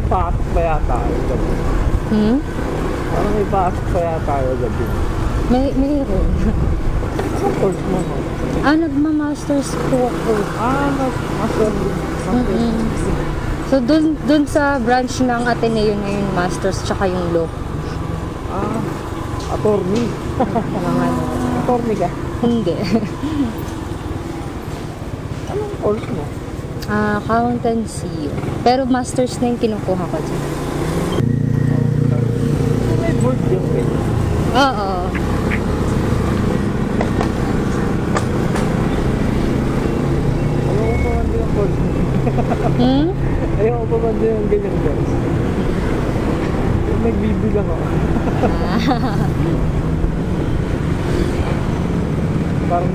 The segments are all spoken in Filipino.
pasok pa yata tayo gabi. Parang may pasok pa yata tayo gabi. Mayroon. Anong course mo no? Nagma-masters po ako. Master. So, dun sa branch ng Ateneo na yun, masters tsaka yung law. Attorney. Attorney ka? Hindi. Anong course mo? Accountancy. Pero masters na yung kinukuha ko dyan. May board yun kayo? Oo. Ayoko pa man din ang course mo. Ayoko pa man din ang ganyan guys. Nagbibilang ako. Parang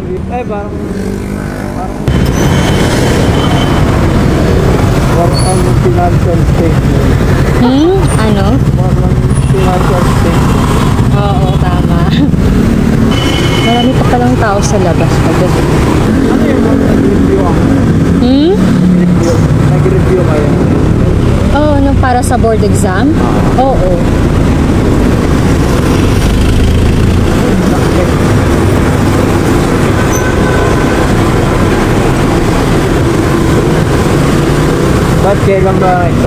ang financial statement. Ano? Parang financial statement. Oo, tama. Marami pa palang tao sa labas pagdating. Ano yung mga nag-review ako? Nag-review kayo? Oo, nung para sa board exam? Oo. Ba't kailan ba ito?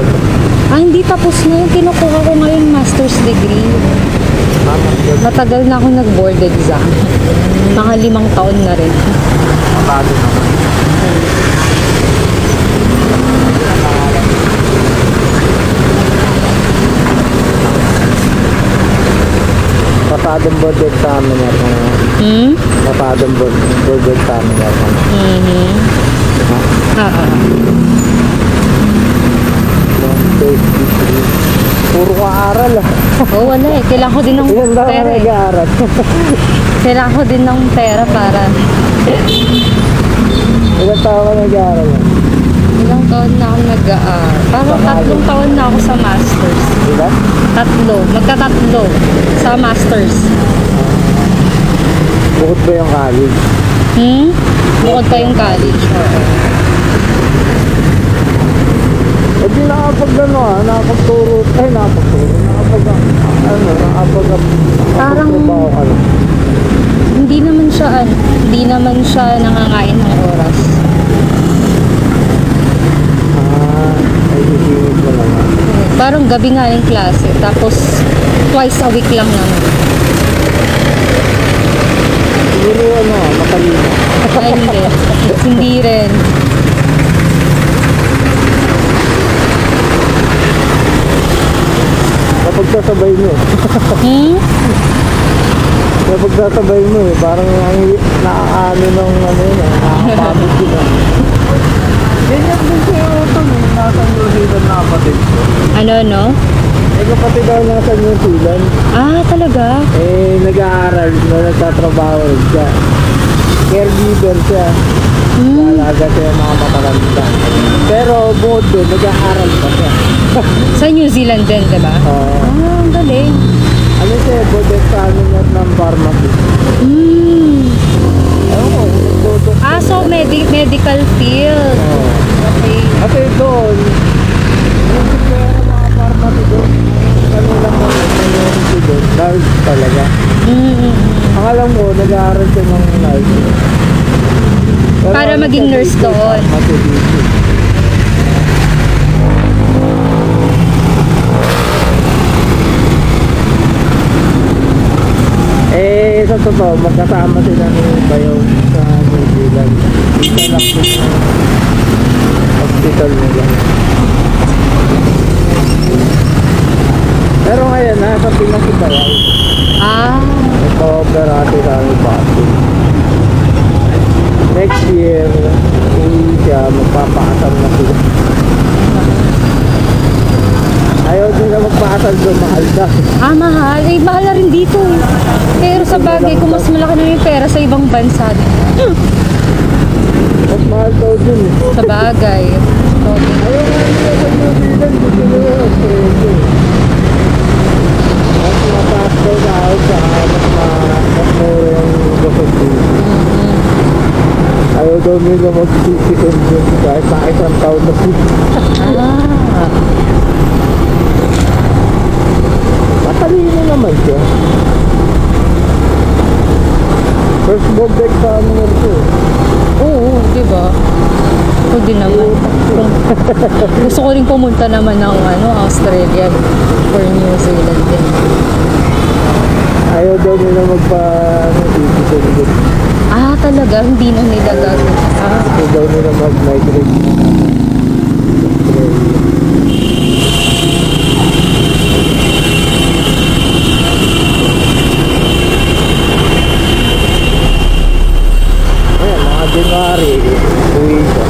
Hindi tapos na yung kinukuha ko ngayon master's degree. Matagal na ako nag-board exam. Mga 5 taon na rin. Matado naman. Matadong board examiner ka na. Matadong board examiner ka na. Puro ka-aral Wala eh. Kailangan ko din ng pera eh. nag-aaral. Kailangan ko din ng pera para... Ilang taon ka nag-aaral? Ilang taon na ako nag-aaral. Parang 3 taon na ako sa masters. Ilan? 3. Magka-3 sa masters. Bukod ba yung college? Bukod pa yung college. Di nakapagturo, Parang hindi naman siya nangangain ng oras. Ay sisingit mo lang. Parang gabi nga yung klase, tapos twice a week lang naman. Siguro matalino. Ay hindi rin. Napagsasabay mo Napagsasabay mo parang nakakaano ng nakakapagod yun Ganyan din siya ito nasa New Zealand na kapatid ko. Ano? May kapatid daw nasa New Zealand. Talaga? Nag-aaral nagtatrabaho rin siya. Caregiver siya. Alaga siya ng mga matatanda. Pero bukod doon, nag-aaral pa siya. Sa New Zealand din, diba? Oo. Ang galing. Ano siya, board examiner ng pharmacy. So medical field. Okay. Kasi doon, yung pera mga pharmacy doon, kanila mo yung doon, nurse talaga. Ang alam mo, nag-aaral siya ng nurse. Para maging nurse doon. Sa totoo, magkasama sila ni Bayaw sa New Zealand. Isa lang yung hospital nila. Pero ngayon, nasa Pinas si Bayaw. Nagpa-operate sa aming bati. Next year, uwi siya, magpapakasal na sila. Ayaw din na magpakasal doon, mahal ka. Mahal. Mahal na rin dito eh. Pero sa bagay, kung mas malaki na yung pera sa ibang bansa. Mas mahal daw dun eh. Sa bagay. Ayaw nga nila sa New Zealand, gusto nila yung Australia. Mas mataas daw na ako sa mas mura yung gasol dito. Ayaw daw nila mag-citizen dun kahit na isang taon na sila. Matalino naman siya. First board deck sa number 2. Oo, di ba? Ako din naman. Gusto ko rin pumunta naman ng Australia or New Zealand din. Ayaw daw nila dito. Ah, talaga? Hindi na nila gagawin. Ah, Ayaw daw nila mag-migrate. Ayan, mga January, uwi siya.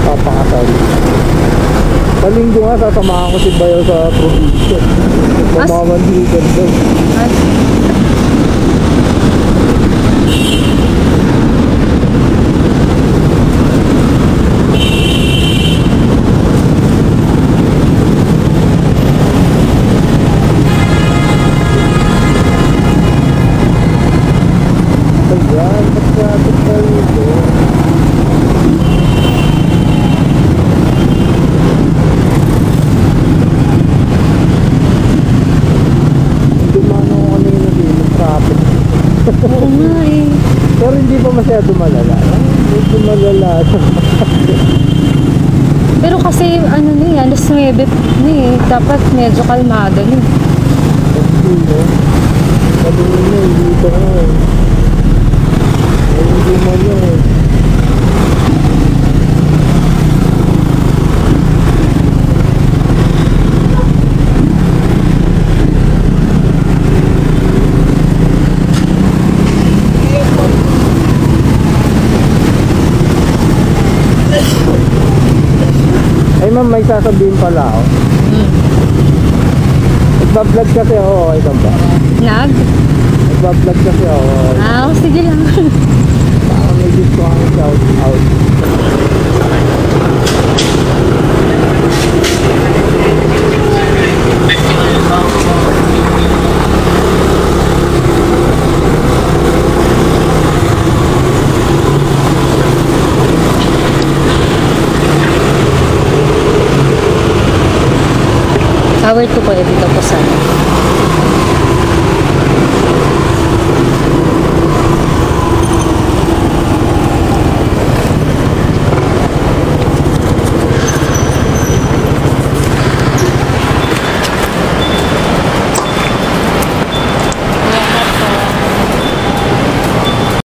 Papakasal. Palinggo nga, sasamahan ko si Bayo sa probinsya. Mamamandigan daw. ah, Ayan, ba't traffic tayo ito? Dumano ko kanina din yung traffic. oo nga eh. Pero hindi pa masyado malala. Medyo malala. Pero kasi ano na eh, alas 9 na eh. Dapat medyo kalmado na eh. Hindi, no? Kanina, dito ko eh. Hindi mo yun. Ay ma'am, may sasabihin pala ako. Nagpa-vlog kasi ako, okay lang ba? Nagpa-vlog kasi ako, okay. Ah, sige lang. Baka may gusto kang shout out. Tower 2 ko dito po sana.